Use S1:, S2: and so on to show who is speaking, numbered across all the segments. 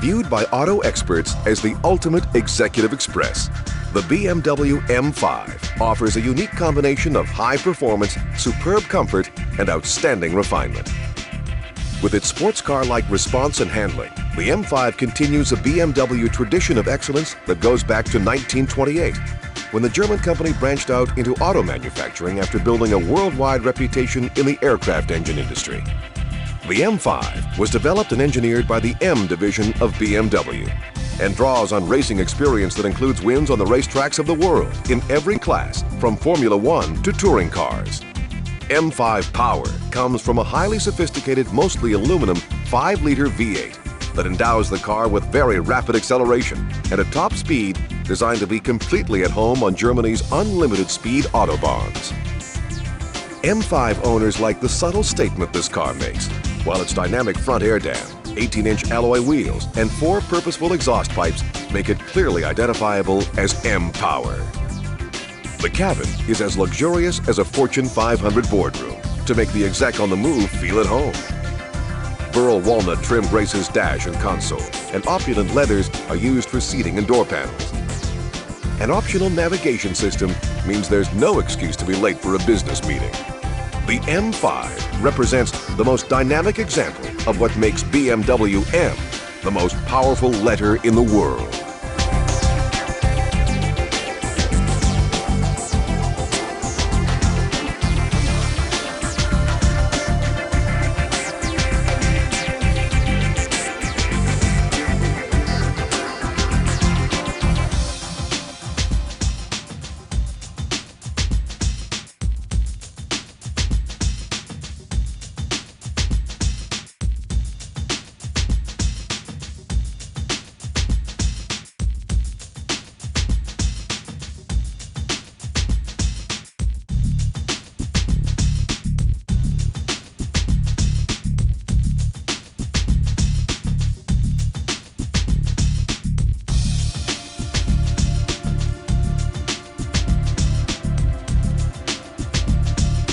S1: Viewed by auto experts as the ultimate executive express, the BMW M5 offers a unique combination of high performance, superb comfort, and outstanding refinement. With its sports car-like response and handling, the M5 continues a BMW tradition of excellence that goes back to 1928, when the German company branched out into auto manufacturing after building a worldwide reputation in the aircraft engine industry. The M5 was developed and engineered by the M division of BMW and draws on racing experience that includes wins on the racetracks of the world in every class, from Formula One to touring cars. M5 power comes from a highly sophisticated, mostly aluminum 5-liter V8 that endows the car with very rapid acceleration and a top speed designed to be completely at home on Germany's unlimited speed autobahns. M5 owners like the subtle statement this car makes, while its dynamic front air dam, 18-inch alloy wheels, and 4 purposeful exhaust pipes make it clearly identifiable as M-Power. The cabin is as luxurious as a Fortune 500 boardroom to make the exec on the move feel at home. Burl walnut trim graces dash and console, and opulent leathers are used for seating and door panels. An optional navigation system means there's no excuse to be late for a business meeting. The M5 represents the most dynamic example of what makes BMW M the most powerful letter in the world.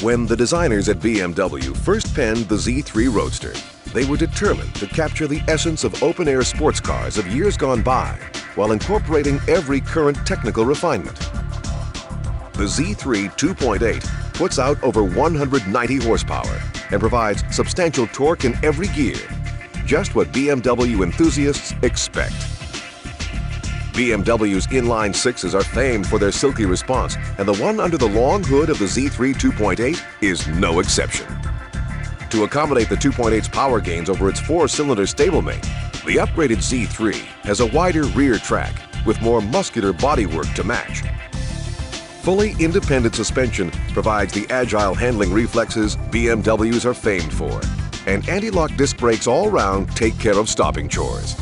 S1: When the designers at BMW first penned the Z3 Roadster, they were determined to capture the essence of open-air sports cars of years gone by while incorporating every current technical refinement. The Z3 2.8 puts out over 190 horsepower and provides substantial torque in every gear, just what BMW enthusiasts expect. BMW's inline sixes are famed for their silky response, and the one under the long hood of the Z3 2.8 is no exception. To accommodate the 2.8's power gains over its 4-cylinder stablemate, the upgraded Z3 has a wider rear track with more muscular bodywork to match. Fully independent suspension provides the agile handling reflexes BMWs are famed for, and anti-lock disc brakes all round take care of stopping chores.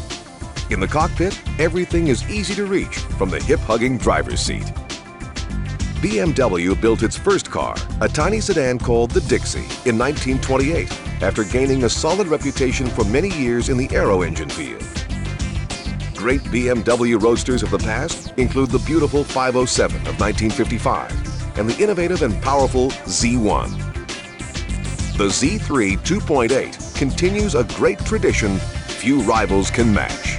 S1: In the cockpit, everything is easy to reach from the hip-hugging driver's seat. BMW built its first car, a tiny sedan called the Dixie, in 1928, after gaining a solid reputation for many years in the aero engine field. Great BMW roadsters of the past include the beautiful 507 of 1955 and the innovative and powerful Z1. The Z3 2.8 continues a great tradition few rivals can match.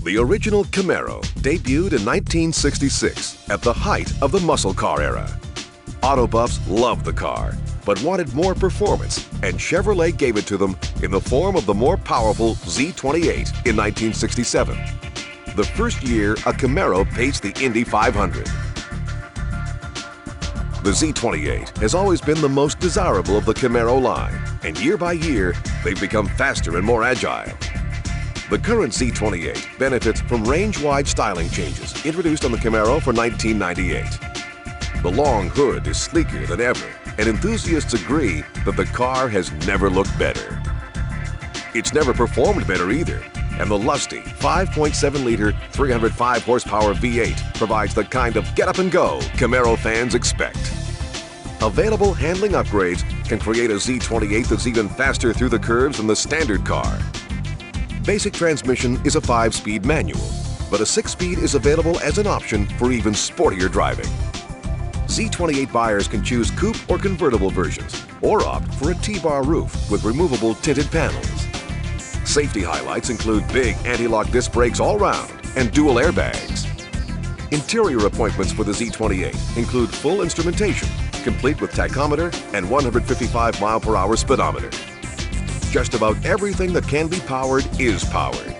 S1: The original Camaro debuted in 1966 at the height of the muscle car era. Auto buffs loved the car, but wanted more performance, and Chevrolet gave it to them in the form of the more powerful Z28 in 1967. The first year, a Camaro paced the Indy 500. The Z28 has always been the most desirable of the Camaro line, and year by year, they've become faster and more agile. The current Z28 benefits from range-wide styling changes introduced on the Camaro for 1998. The long hood is sleeker than ever, and enthusiasts agree that the car has never looked better. It's never performed better either, and the lusty 5.7-liter, 305-horsepower V8 provides the kind of get-up-and-go Camaro fans expect. Available handling upgrades can create a Z28 that's even faster through the curves than the standard car. Basic transmission is a 5-speed manual, but a 6-speed is available as an option for even sportier driving. Z28 buyers can choose coupe or convertible versions, or opt for a T-bar roof with removable tinted panels. Safety highlights include big anti-lock disc brakes all round and dual airbags. Interior appointments for the Z28 include full instrumentation, complete with tachometer and 155 mile/hour speedometer. Just about everything that can be powered is powered.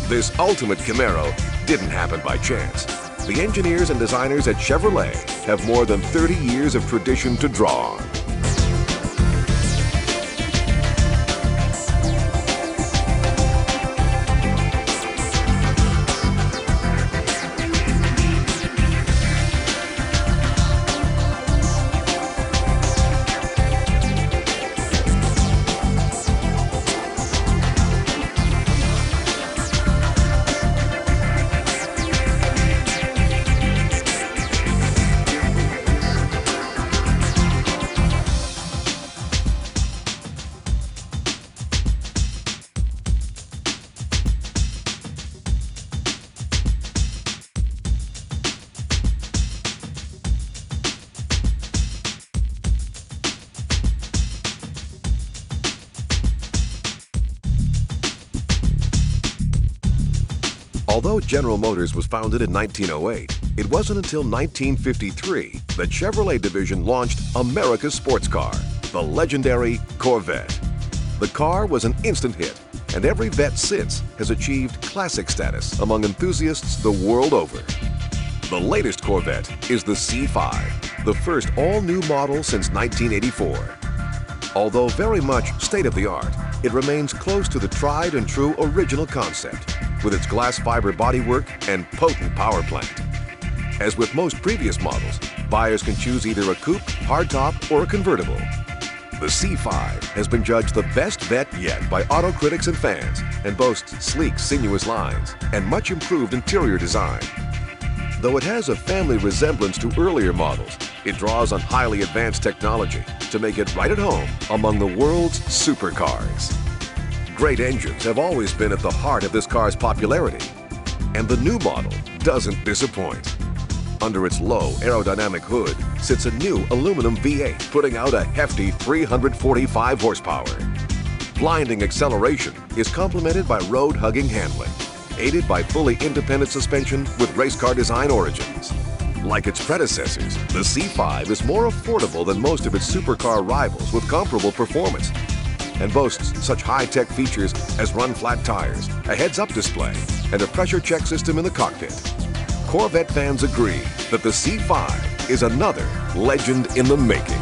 S1: This ultimate Camaro didn't happen by chance. The engineers and designers at Chevrolet have more than 30 years of tradition to draw on. Although General Motors was founded in 1908, it wasn't until 1953 that Chevrolet division launched America's sports car, the legendary Corvette. The car was an instant hit, and every vet since has achieved classic status among enthusiasts the world over. The latest Corvette is the C5, the first all-new model since 1984. Although very much state-of-the-art, it remains close to the tried and true original concept, with its glass fiber bodywork and potent power plant. As with most previous models, buyers can choose either a coupe, hardtop, or a convertible. The C5 has been judged the best vet yet by auto critics and fans, and boasts sleek, sinuous lines and much improved interior design. Though it has a family resemblance to earlier models, it draws on highly advanced technology to make it right at home among the world's supercars. Great engines have always been at the heart of this car's popularity, and the new model doesn't disappoint. Under its low aerodynamic hood sits a new aluminum V8 putting out a hefty 345 horsepower. Blinding acceleration is complemented by road-hugging handling, aided by fully independent suspension with race car design origins. Like its predecessors, the C5 is more affordable than most of its supercar rivals with comparable performance, and boasts such high-tech features as run-flat tires, a heads-up display, and a pressure check system in the cockpit. Corvette fans agree that the C5 is another legend in the making.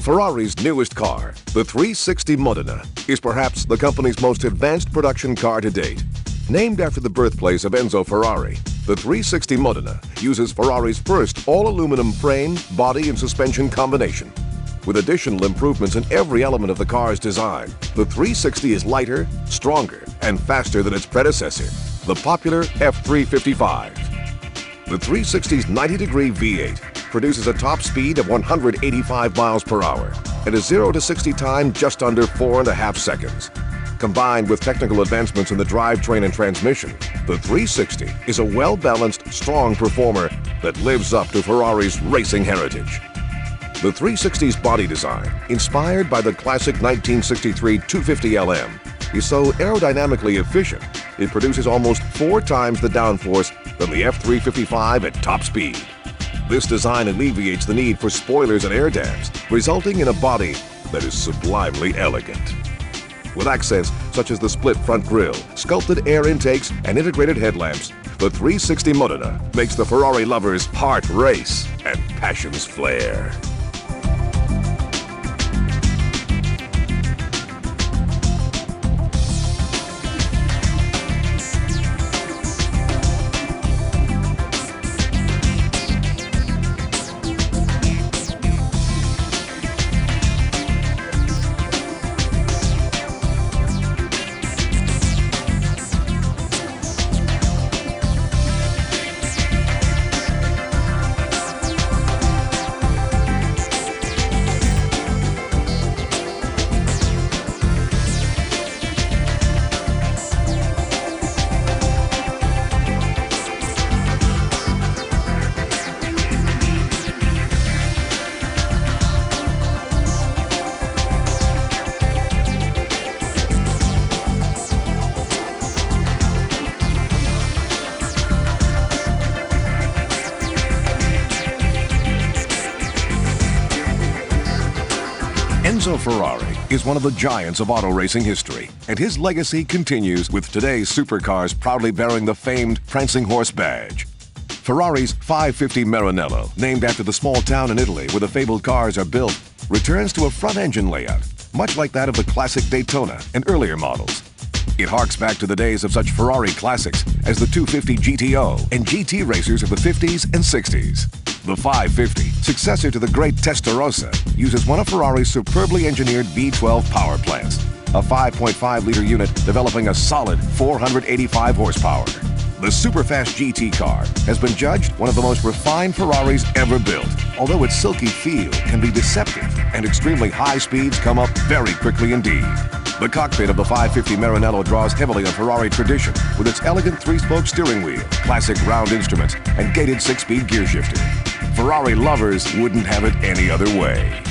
S1: Ferrari's newest car, the 360 Modena, is perhaps the company's most advanced production car to date. Named after the birthplace of Enzo Ferrari, the 360 Modena uses Ferrari's first all-aluminum frame, body, and suspension combination. With additional improvements in every element of the car's design, the 360 is lighter, stronger, and faster than its predecessor, the popular F355. The 360's 90-degree V8 produces a top speed of 185 miles per hour and a 0 to 60 time just under 4.5 seconds. Combined with technical advancements in the drivetrain and transmission, the 360 is a well-balanced, strong performer that lives up to Ferrari's racing heritage. The 360's body design, inspired by the classic 1963 250LM, is so aerodynamically efficient, it produces almost 4 times the downforce than the F355 at top speed. This design alleviates the need for spoilers and air dams, resulting in a body that is sublimely elegant. With accents such as the split front grille, sculpted air intakes, and integrated headlamps, the 360 Modena makes the Ferrari lover's heart race and passions flare. Enzo Ferrari is one of the giants of auto racing history, and his legacy continues with today's supercars proudly bearing the famed Prancing Horse badge. Ferrari's 550 Maranello, named after the small town in Italy where the fabled cars are built, returns to a front-engine layout, much like that of the classic Daytona and earlier models. It harks back to the days of such Ferrari classics as the 250 GTO and GT racers of the 50s and 60s. The 550, successor to the great Testarossa, uses one of Ferrari's superbly engineered V12 power plants, a 5.5-liter unit developing a solid 485 horsepower. The superfast GT car has been judged one of the most refined Ferraris ever built, although its silky feel can be deceptive and extremely high speeds come up very quickly indeed. The cockpit of the 550 Maranello draws heavily on Ferrari tradition with its elegant 3-spoke steering wheel, classic round instruments, and gated 6-speed gear shifter. Ferrari lovers wouldn't have it any other way.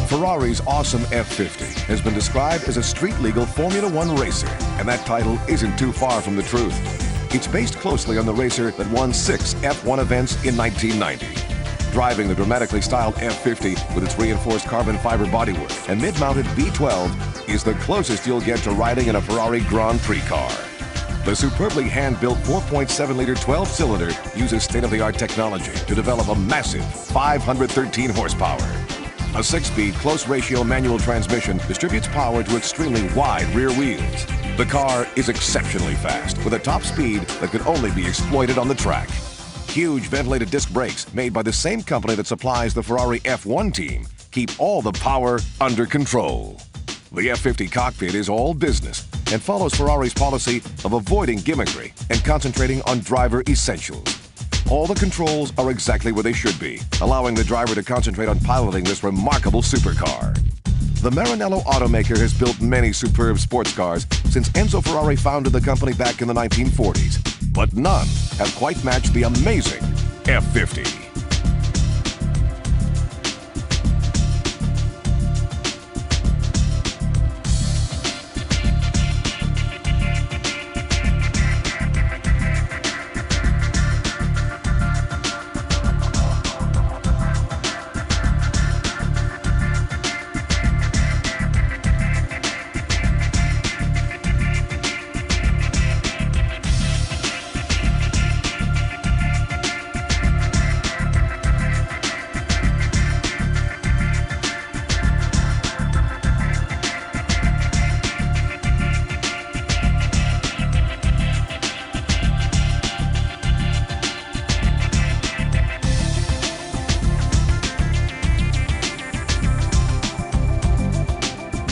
S1: Ferrari's awesome F50 has been described as a street-legal Formula One racer, and that title isn't too far from the truth. It's based closely on the racer that won 6 F1 events in 1990. Driving the dramatically styled F50 with its reinforced carbon fiber bodywork and mid-mounted V12 is the closest you'll get to riding in a Ferrari Grand Prix car. The superbly hand-built 4.7-liter 12-cylinder uses state-of-the-art technology to develop a massive 513 horsepower. A 6-speed close-ratio manual transmission distributes power to extremely wide rear wheels. The car is exceptionally fast, with a top speed that could only be exploited on the track. Huge ventilated disc brakes, made by the same company that supplies the Ferrari F1 team, keep all the power under control. The F50 cockpit is all business and follows Ferrari's policy of avoiding gimmickry and concentrating on driver essentials. All the controls are exactly where they should be, allowing the driver to concentrate on piloting this remarkable supercar. The Maranello automaker has built many superb sports cars since Enzo Ferrari founded the company back in the 1940s, but none have quite matched the amazing F50.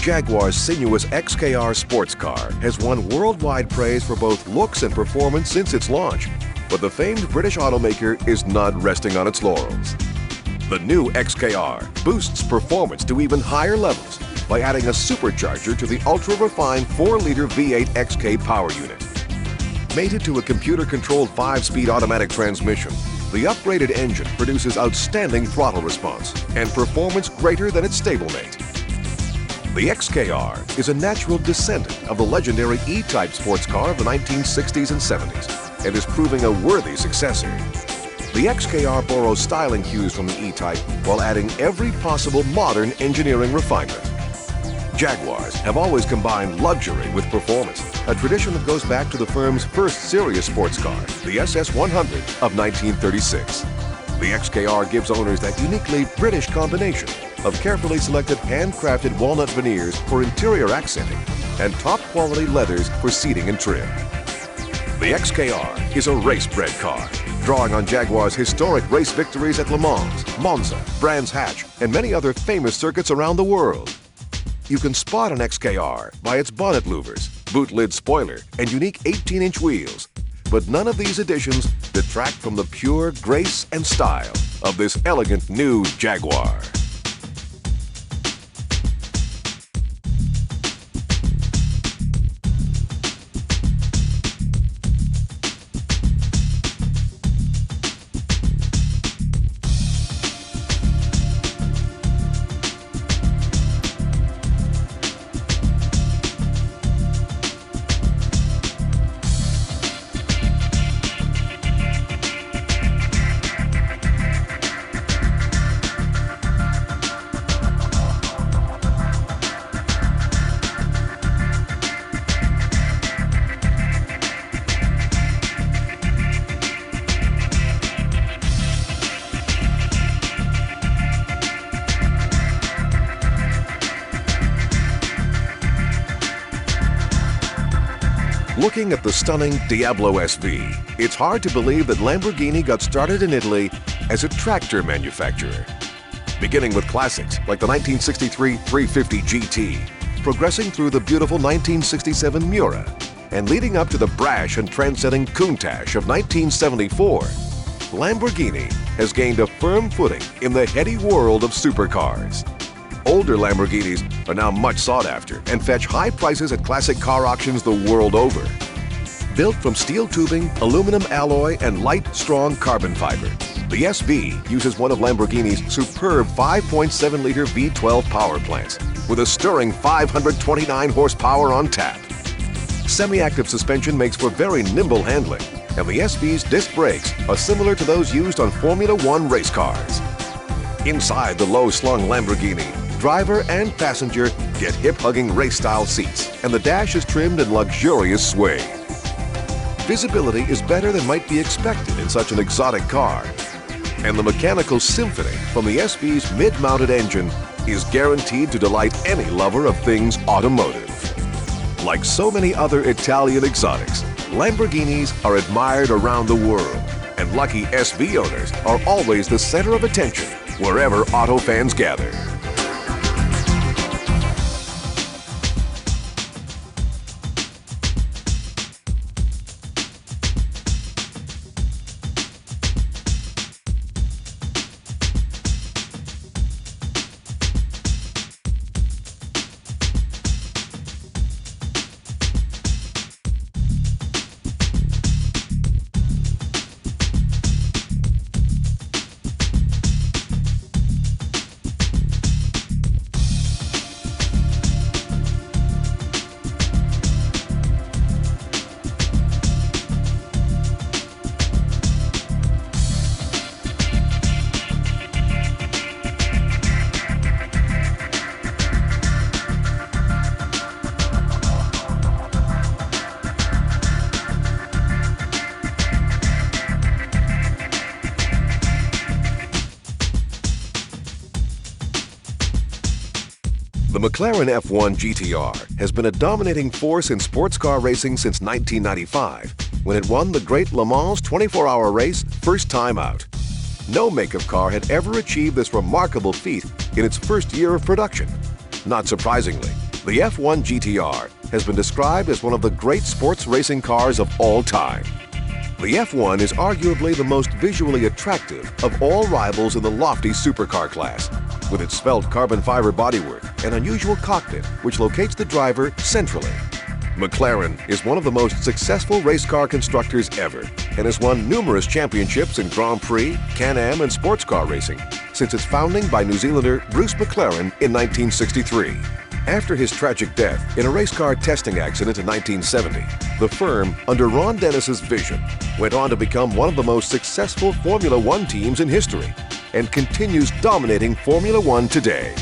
S1: Jaguar's sinuous XKR sports car has won worldwide praise for both looks and performance since its launch, but the famed British automaker is not resting on its laurels. The new XKR boosts performance to even higher levels by adding a supercharger to the ultra-refined 4-liter V8 XK power unit. Mated to a computer-controlled 5-speed automatic transmission, the upgraded engine produces outstanding throttle response and performance greater than its stablemate. The XKR is a natural descendant of the legendary E-Type sports car of the 1960s and 70s and is proving a worthy successor. The XKR borrows styling cues from the E-Type while adding every possible modern engineering refinement. Jaguars have always combined luxury with performance, a tradition that goes back to the firm's first serious sports car, the SS100 of 1936. The XKR gives owners that uniquely British combination of carefully selected handcrafted walnut veneers for interior accenting and top-quality leathers for seating and trim. The XKR is a race-bred car, drawing on Jaguar's historic race victories at Le Mans, Monza, Brands Hatch, and many other famous circuits around the world. You can spot an XKR by its bonnet louvers, boot lid spoiler, and unique 18-inch wheels. But none of these additions detract from the pure grace and style of this elegant new Jaguar. Looking at the stunning Diablo SV, it's hard to believe that Lamborghini got started in Italy as a tractor manufacturer. Beginning with classics like the 1963 350 GT, progressing through the beautiful 1967 Miura, and leading up to the brash and trendsetting Countach of 1974, Lamborghini has gained a firm footing in the heady world of supercars. Older Lamborghinis are now much sought after and fetch high prices at classic car auctions the world over. Built from steel tubing, aluminum alloy, and light, strong carbon fiber, the SV uses one of Lamborghini's superb 5.7-liter V12 power plants with a stirring 529 horsepower on tap. Semi-active suspension makes for very nimble handling, and the SV's disc brakes are similar to those used on Formula One race cars. Inside the low-slung Lamborghini, driver and passenger get hip-hugging race-style seats, and the dash is trimmed in luxurious suede. Visibility is better than might be expected in such an exotic car, and the mechanical symphony from the SV's mid-mounted engine is guaranteed to delight any lover of things automotive. Like so many other Italian exotics, Lamborghinis are admired around the world, and lucky SV owners are always the center of attention wherever auto fans gather. The McLaren F1 GTR has been a dominating force in sports car racing since 1995, when it won the great Le Mans 24-hour race first time out. No make-up car had ever achieved this remarkable feat in its first year of production. Not surprisingly, the F1 GTR has been described as one of the great sports racing cars of all time. The F1 is arguably the most visually attractive of all rivals in the lofty supercar class, with its svelte carbon fiber bodywork and unusual cockpit which locates the driver centrally. McLaren is one of the most successful race car constructors ever and has won numerous championships in Grand Prix, Can-Am and sports car racing since its founding by New Zealander Bruce McLaren in 1963. After his tragic death in a race car testing accident in 1970, the firm, under Ron Dennis's vision, went on to become one of the most successful Formula One teams in history and continues dominating Formula One today.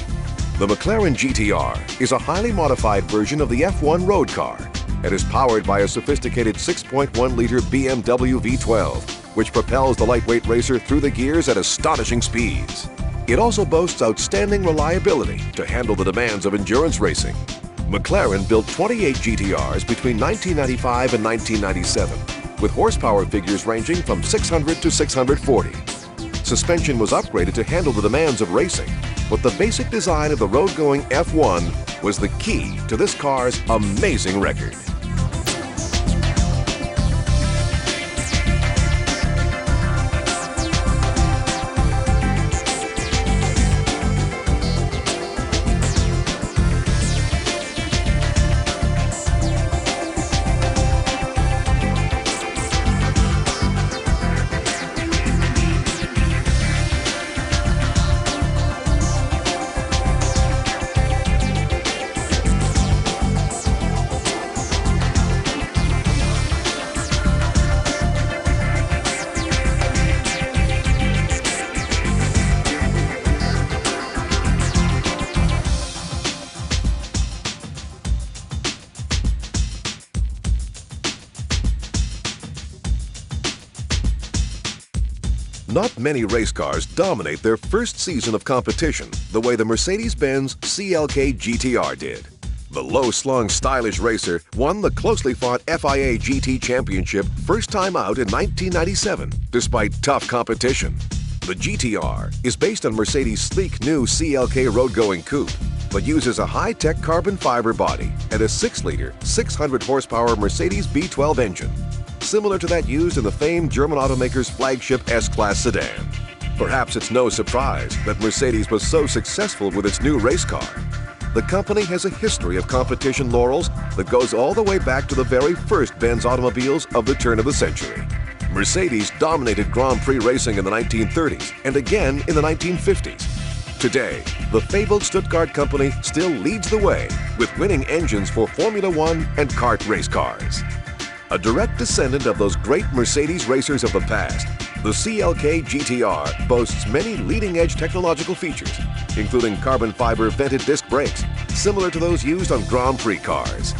S1: The McLaren GTR is a highly modified version of the F1 road car and is powered by a sophisticated 6.1-liter BMW V12, which propels the lightweight racer through the gears at astonishing speeds. It also boasts outstanding reliability to handle the demands of endurance racing. McLaren built 28 GTRs between 1995 and 1997, with horsepower figures ranging from 600 to 640. Suspension was upgraded to handle the demands of racing, but the basic design of the road-going F1 was the key to this car's amazing record. Not many race cars dominate their first season of competition the way the Mercedes-Benz CLK GTR did. The low-slung, stylish racer won the closely fought FIA GT Championship first time out in 1997, despite tough competition. The GTR is based on Mercedes' sleek new CLK road-going coupe, but uses a high-tech carbon fiber body and a 6-liter, 600-horsepower Mercedes B12 engine, similar to that used in the famed German automaker's flagship S-Class sedan. Perhaps it's no surprise that Mercedes was so successful with its new race car. The company has a history of competition laurels that goes all the way back to the very first Benz automobiles of the turn of the century. Mercedes dominated Grand Prix racing in the 1930s and again in the 1950s. Today, the fabled Stuttgart company still leads the way with winning engines for Formula One and kart race cars. A direct descendant of those great Mercedes racers of the past, the CLK GTR boasts many leading-edge technological features, including carbon fiber vented disc brakes, similar to those used on Grand Prix cars.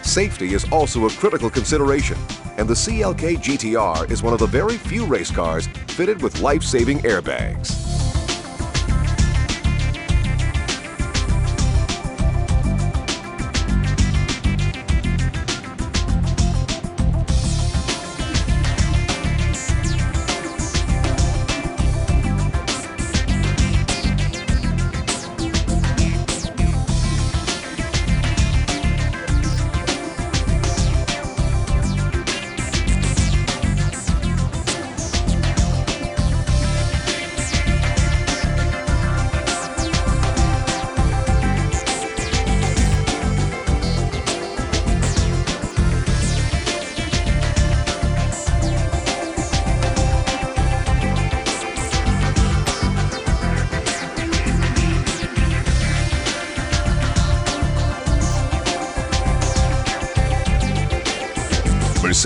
S1: Safety is also a critical consideration, and the CLK GTR is one of the very few race cars fitted with life-saving airbags.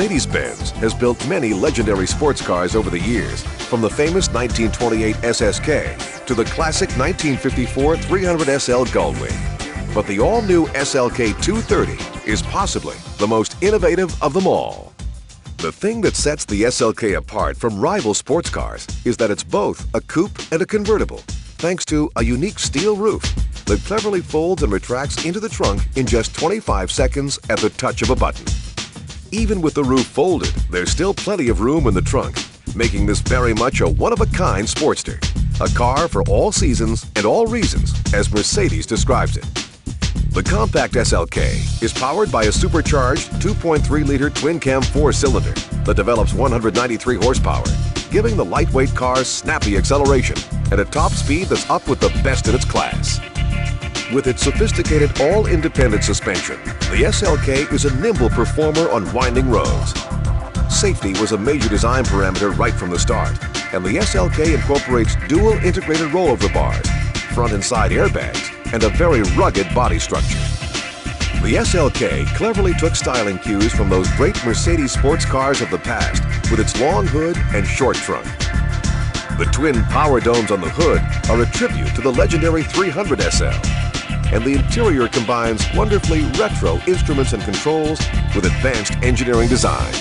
S1: Mercedes-Benz has built many legendary sports cars over the years, from the famous 1928 SSK to the classic 1954 300 SL Gullwing. But the all-new SLK 230 is possibly the most innovative of them all. The thing that sets the SLK apart from rival sports cars is that it's both a coupe and a convertible, thanks to a unique steel roof, that cleverly folds and retracts into the trunk in just 25 seconds at the touch of a button. Even with the roof folded, there's still plenty of room in the trunk, making this very much a one-of-a-kind Sportster. A car for all seasons and all reasons, as Mercedes describes it. The compact SLK is powered by a supercharged 2.3-liter twin-cam four-cylinder that develops 193 horsepower, giving the lightweight car snappy acceleration at a top speed that's up with the best in its class. With its sophisticated all-independent suspension, the SLK is a nimble performer on winding roads. Safety was a major design parameter right from the start, and the SLK incorporates dual integrated rollover bars, front and side airbags, and a very rugged body structure. The SLK cleverly took styling cues from those great Mercedes sports cars of the past with its long hood and short trunk. The twin power domes on the hood are a tribute to the legendary 300 SL, and the interior combines wonderfully retro instruments and controls with advanced engineering design.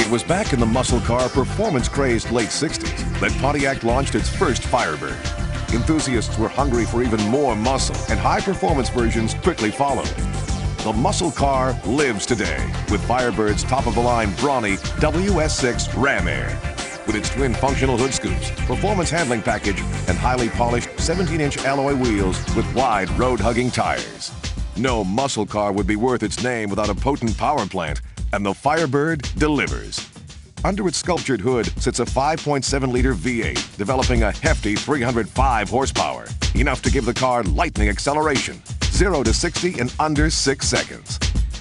S1: It was back in the muscle car performance-crazed late 60s that Pontiac launched its first Firebird. Enthusiasts were hungry for even more muscle, and high-performance versions quickly followed. The muscle car lives today with Firebird's top-of-the-line brawny WS6 Ram Air. With its twin functional hood scoops, performance handling package, and highly polished 17-inch alloy wheels with wide road-hugging tires. No muscle car would be worth its name without a potent power plant, and the Firebird delivers. Under its sculptured hood sits a 5.7-liter V8, developing a hefty 305 horsepower, enough to give the car lightning acceleration, 0 to 60 in under 6 seconds.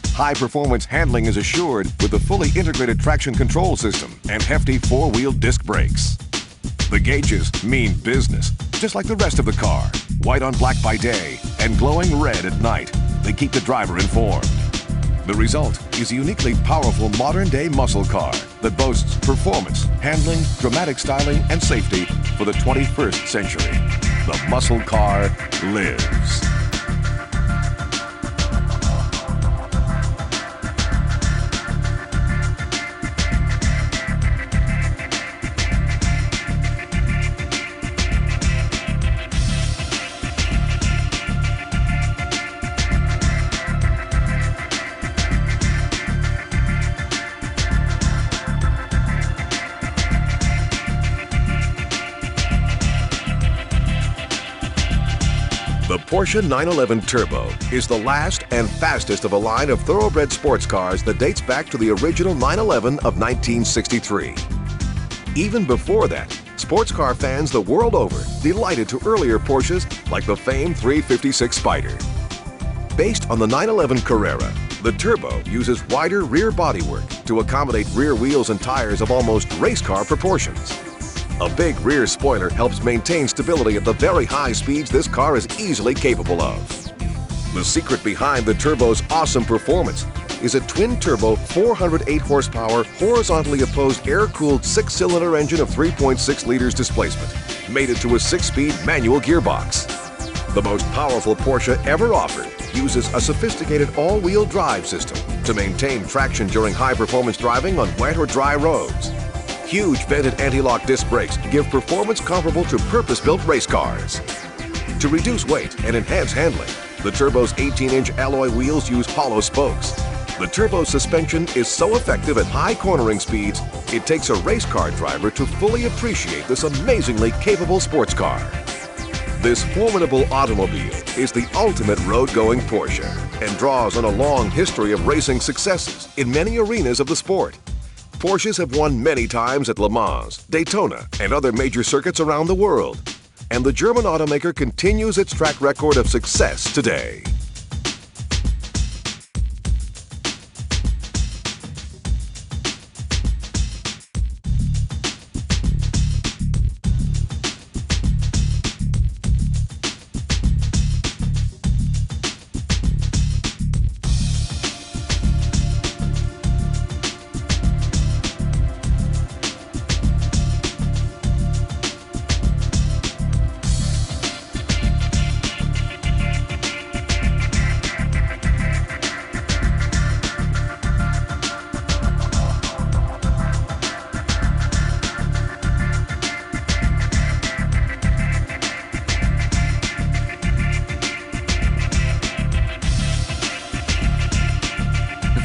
S1: High-performance handling is assured with the fully integrated traction control system and hefty four-wheel disc brakes. The gauges mean business, just like the rest of the car. White on black by day and glowing red at night, they keep the driver informed. The result is a uniquely powerful modern-day muscle car that boasts performance, handling, dramatic styling, and safety for the 21st century. The muscle car lives. The Porsche 911 Turbo is the last and fastest of a line of thoroughbred sports cars that dates back to the original 911 of 1963. Even before that, sports car fans the world over delighted to earlier Porsches like the famed 356 Spyder. Based on the 911 Carrera, the Turbo uses wider rear bodywork to accommodate rear wheels and tires of almost race car proportions. A big rear spoiler helps maintain stability at the very high speeds this car is easily capable of. The secret behind the Turbo's awesome performance is a twin-turbo 408 horsepower horizontally opposed air-cooled 6-cylinder engine of 3.6 liters displacement, mated to a 6-speed manual gearbox. The most powerful Porsche ever offered uses a sophisticated all-wheel drive system to maintain traction during high-performance driving on wet or dry roads. Huge vented anti-lock disc brakes give performance comparable to purpose-built race cars. To reduce weight and enhance handling, the Turbo's 18-inch alloy wheels use hollow spokes. The Turbo's suspension is so effective at high cornering speeds, it takes a race car driver to fully appreciate this amazingly capable sports car. This formidable automobile is the ultimate road-going Porsche and draws on a long history of racing successes in many arenas of the sport. Porsches have won many times at Le Mans, Daytona, and other major circuits around the world. And the German automaker continues its track record of success today.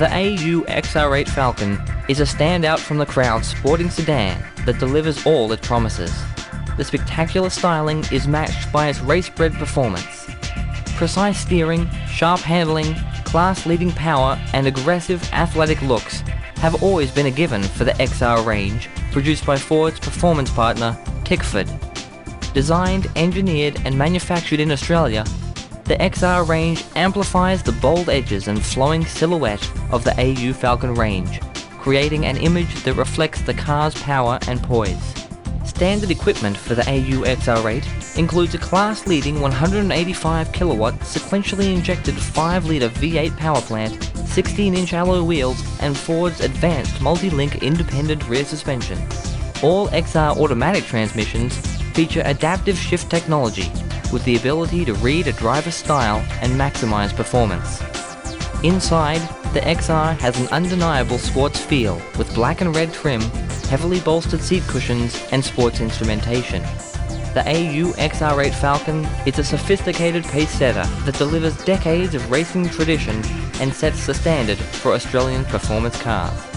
S2: The AU XR8 Falcon is a standout from the crowd sporting sedan that delivers all it promises. The spectacular styling is matched by its race-bred performance. Precise steering, sharp handling, class-leading power and aggressive athletic looks have always been a given for the XR range, produced by Ford's performance partner, Tickford. Designed, engineered and manufactured in Australia, the XR range amplifies the bold edges and flowing silhouette of the AU Falcon range, creating an image that reflects the car's power and poise. Standard equipment for the AU XR8 includes a class-leading 185 kilowatt sequentially injected 5-litre V8 power plant, 16-inch alloy wheels and Ford's advanced multi-link independent rear suspension. All XR automatic transmissions feature adaptive shift technology with the ability to read a driver's style and maximize performance. Inside, the XR has an undeniable sports feel with black and red trim, heavily bolstered seat cushions and sports instrumentation. The AU XR8 Falcon is a sophisticated pace setter that delivers decades of racing tradition and sets the standard for Australian performance cars.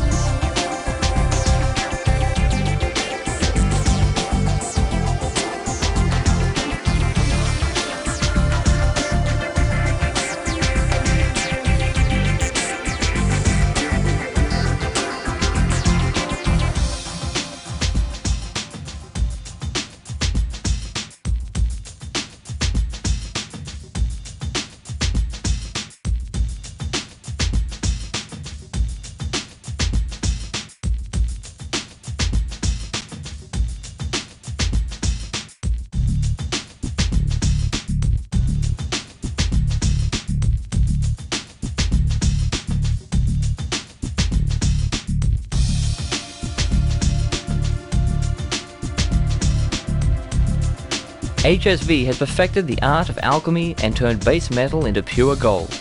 S2: HSV has perfected the art of alchemy and turned base metal into pure gold.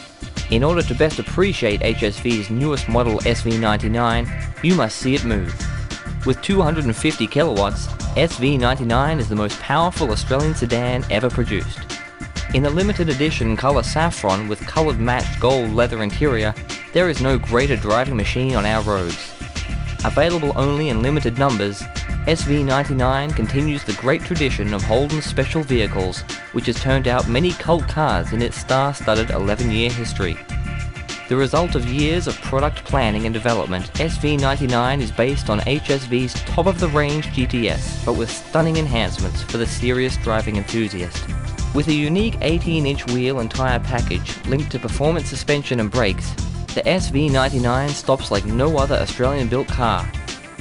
S2: In order to best appreciate HSV's newest model SV99, you must see it move. With 250 kilowatts, SV99 is the most powerful Australian sedan ever produced. In a limited edition colour saffron with coloured matched gold leather interior, there is no greater driving machine on our roads. Available only in limited numbers, SV99 continues the great tradition of Holden's special vehicles, which has turned out many cult cars in its star-studded 11-year history. The result of years of product planning and development, SV99 is based on HSV's top-of-the-range GTS, but with stunning enhancements for the serious driving enthusiast. With a unique 18-inch wheel and tyre package linked to performance suspension and brakes, the SV99 stops like no other Australian-built car.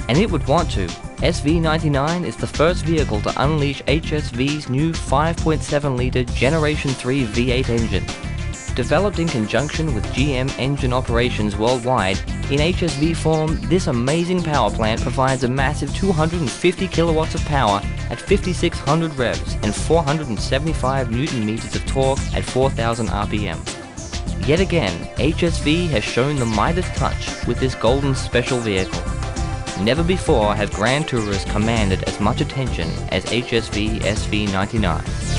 S2: And it would want to. SV99 is the first vehicle to unleash HSV's new 5.7-litre Generation 3 V8 engine. Developed in conjunction with GM engine operations worldwide, in HSV form, this amazing power plant provides a massive 250 kilowatts of power at 5,600 revs and 475 Newton meters of torque at 4,000 RPM. Yet again, HSV has shown the Midas touch with this golden special vehicle. Never before have Grand Tourers commanded as much attention as HSV SV99.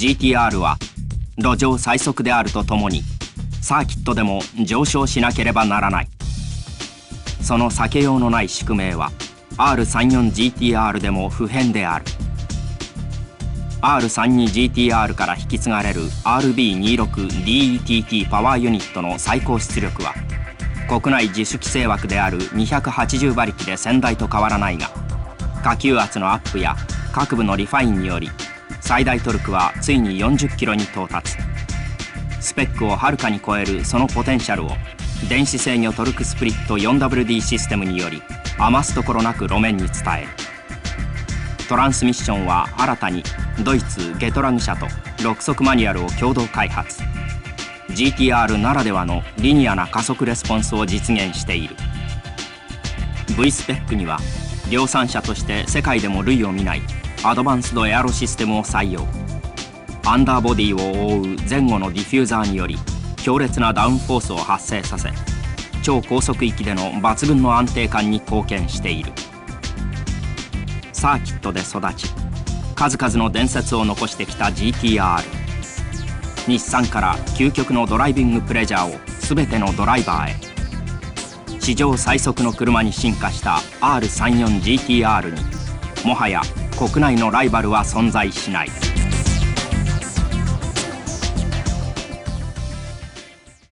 S3: GTR は路上最速であるとともにサーキットでも上昇しなければならない。その避けようのない宿命は R34GTR でも不変である。 R32GTR から引き継がれる RB26DETT パワーユニットの最高出力は国内自主規制枠である280馬力で先代と変わらないが、下級圧のアップや各部のリファインにより最大トルクはついに40キロに到達。スペックをはるかに超えるそのポテンシャルを電子制御トルクスプリット 4WD システムにより余すところなく路面に伝える。トランスミッションは新たにドイツゲトラグ社と6速マニュアルを共同開発。 GTR ならではのリニアな加速レスポンスを実現している。 V スペックには量産車として世界でも類を見ないアドバンスドエアロシステムを採用。アンダーボディを覆う前後のディフューザーにより強烈なダウンフォースを発生させ、超高速域での抜群の安定感に貢献している。サーキットで育ち数々の伝説を残してきた GTR。 日産から究極のドライビングプレジャーを全てのドライバーへ。史上最速の車に進化した R34GTR にもはや国内のライバルは存在しない。